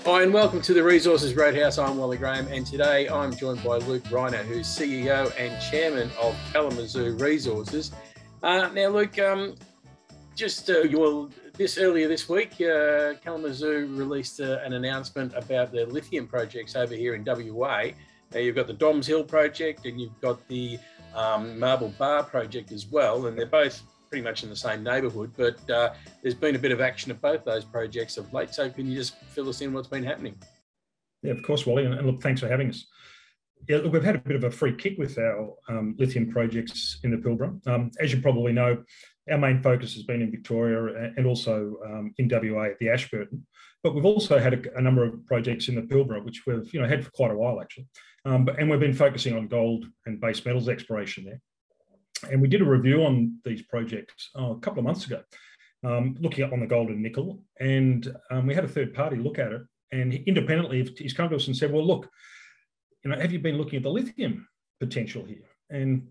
Hi and welcome to the Resources Roadhouse. I'm Wally Graham, and today I'm joined by Luke Reinehr, who's CEO and Chairman of Kalamazoo Resources. Now, Luke, earlier this week, Kalamazoo released an announcement about the lithium projects over here in WA. You've got the Doms Hill project and you've got the Marble Bar project as well, and they're both pretty much in the same neighbourhood, but there's been a bit of action at both those projects of late. So can you just fill us in what's been happening? Yeah, of course, Wally, and look, thanks for having us. Yeah, look, we've had a bit of a free kick with our lithium projects in the Pilbara. As you probably know, our main focus has been in Victoria and also in WA at the Ashburton, but we've also had a number of projects in the Pilbara, which we've had for quite a while actually, and we've been focusing on gold and base metals exploration there. And we did a review on these projects a couple of months ago, looking up on the gold and nickel, and we had a third party look at it, and independently he's come to us and said, well, look, have you been looking at the lithium potential here? And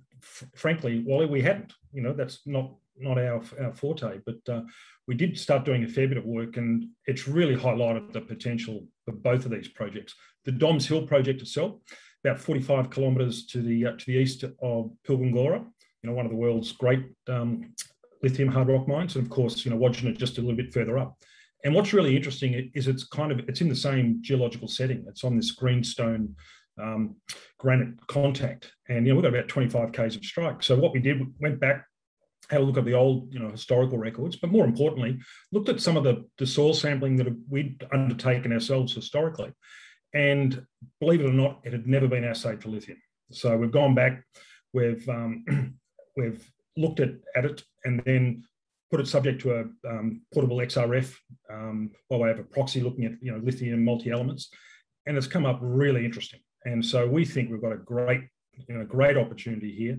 frankly, Wally, we hadn't. That's not our forte, but we did start doing a fair bit of work, and it's really highlighted the potential of both of these projects. The Doms Hill project itself, about 45 kilometres to the east of Pilbara, one of the world's great lithium hard rock mines, and of course, Wodgina just a little bit further up. And what's really interesting is it's in the same geological setting. It's on this greenstone granite contact, and we've got about 25 k's of strike. So what we did, went back, had a look at the old historical records, but more importantly, looked at some of the soil sampling that we'd undertaken ourselves historically, and believe it or not, it had never been assayed for lithium. So we've gone back, we've looked at it, and then put it subject to a portable XRF by way of a proxy, looking at lithium multi-elements, and it's come up really interesting. And so we think we've got a great opportunity here.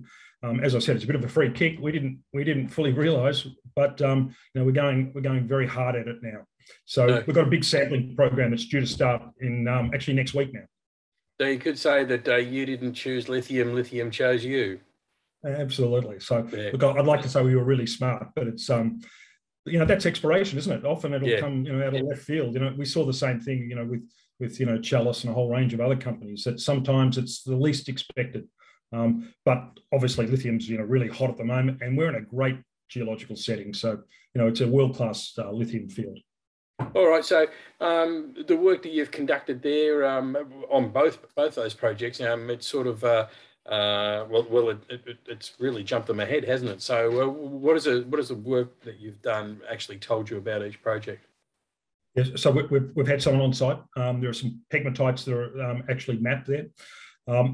As I said, it's a bit of a free kick. We didn't fully realise, but we're going very hard at it now. So we've got a big sampling program that's due to start in actually next week now. So you could say that you didn't choose lithium; lithium chose you. Absolutely. So look, I'd like to say we were really smart, but it's that's exploration, isn't it? Often it'll come out of left field. We saw the same thing with Chalice and a whole range of other companies, that sometimes it's the least expected. But obviously lithium's really hot at the moment, and we're in a great geological setting. So it's a world-class lithium field. All right. So the work that you've conducted there on both those projects, it's sort of it's really jumped them ahead, hasn't it? So what is the work that you've done actually told you about each project? Yes, so we've had someone on site. There are some pegmatites that are actually mapped there.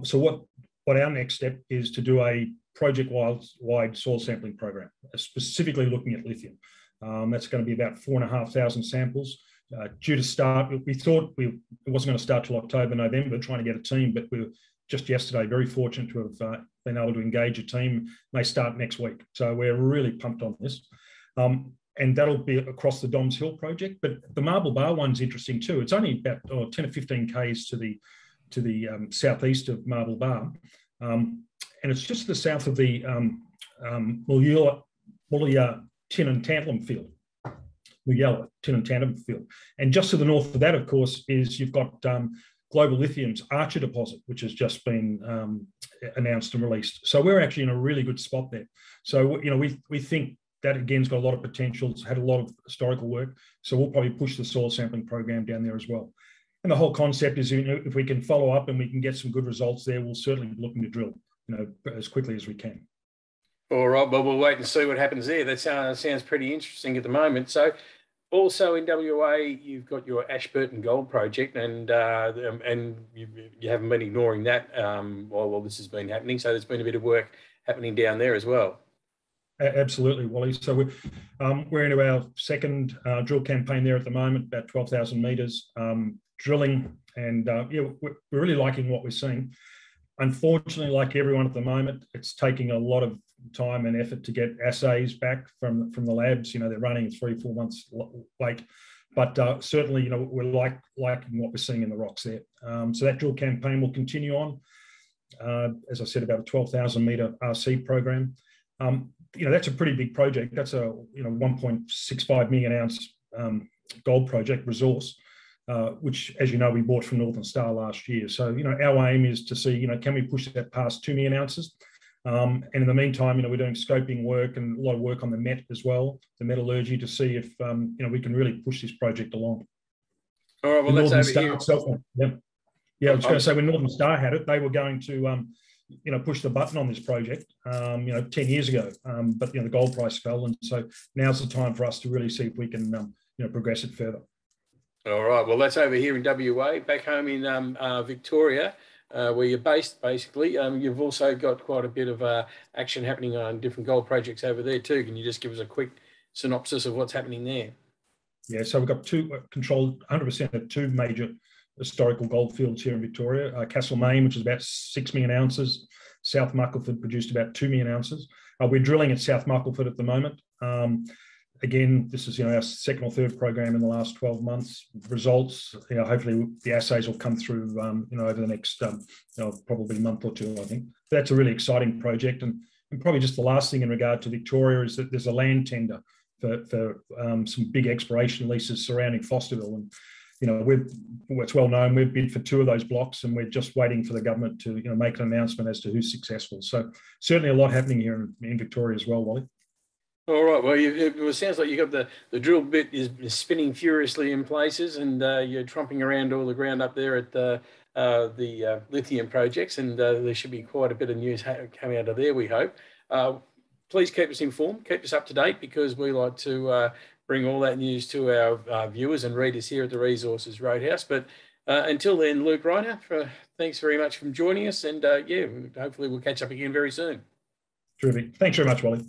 So what our next step is to do a project-wide soil sampling program, specifically looking at lithium. That's going to be about 4,500 samples. Due to start, we thought it wasn't going to start till October, November, trying to get a team, but we were just yesterday very fortunate to have been able to engage a team. They start next week. So we're really pumped on this. And that'll be across the Doms Hill project. But the Marble Bar one's interesting too. It's only about 10 or 15 k's to the southeast of Marble Bar. And it's just to the south of the Mulla tin and tantalum field. Mulla tin and tantalum field. And just to the north of that, of course, is you've got Global Lithium's Archer deposit, which has just been announced and released. So we're actually in a really good spot there. So we think that again's got a lot of potential. It's had a lot of historical work. So we'll probably push the soil sampling program down there as well. And the whole concept is, if we can follow up and we can get some good results there, we'll certainly be looking to drill, as quickly as we can. All right, well, we'll wait and see what happens there. That sounds pretty interesting at the moment. So also in WA, you've got your Ashburton Gold project, and you haven't been ignoring that while this has been happening. So there's been a bit of work happening down there as well. Absolutely, Wally. So we're into our second drill campaign there at the moment, about 12,000 metres drilling, and we're really liking what we're seeing. Unfortunately, like everyone at the moment, it's taking a lot of time and effort to get assays back from the labs. They're running 3-4 months late, but certainly we're liking what we're seeing in the rocks there. So that drill campaign will continue on. As I said, about a 12,000 metre RC program. That's a pretty big project. That's a 1.65 million ounce gold project resource. which, as you know, we bought from Northern Star last year. So, our aim is to see, can we push that past 2 million ounces? And in the meantime, we're doing scoping work and a lot of work on the met as well, the metallurgy, to see if, we can really push this project along. All right, well, that's over here. Itself, yeah, I was going to say, when Northern Star had it, they were going to, push the button on this project, 10 years ago. But, the gold price fell. And so now's the time for us to really see if we can, progress it further. All right, well, that's over here in WA. Back home in Victoria, where you're based, basically. You've also got quite a bit of action happening on different gold projects over there too. Can you just give us a quick synopsis of what's happening there? Yeah, so we've got controlled 100% of two major historical gold fields here in Victoria. Castlemaine, which is about 6 million ounces. South Muckleford produced about 2 million ounces. We're drilling at South Muckleford at the moment. Again, this is our second or third program in the last 12 months. Results, hopefully the assays will come through, over the next probably month or two, I think. That's a really exciting project. And probably just the last thing in regard to Victoria is that there's a land tender for some big exploration leases surrounding Fosterville. And it's well known, we've bid for 2 of those blocks, and we're just waiting for the government to make an announcement as to who's successful. So certainly a lot happening here in Victoria as well, Wally. All right. Well, it sounds like you got the drill bit is spinning furiously in places, and you're trumping around all the ground up there at the lithium projects, and there should be quite a bit of news coming out of there, we hope. Please keep us informed, keep us up to date, because we like to bring all that news to our viewers and readers here at the Resources Roadhouse. But until then, Luke Reinehr, thanks very much for joining us, and hopefully we'll catch up again very soon. Terrific. Thanks very much, Wally.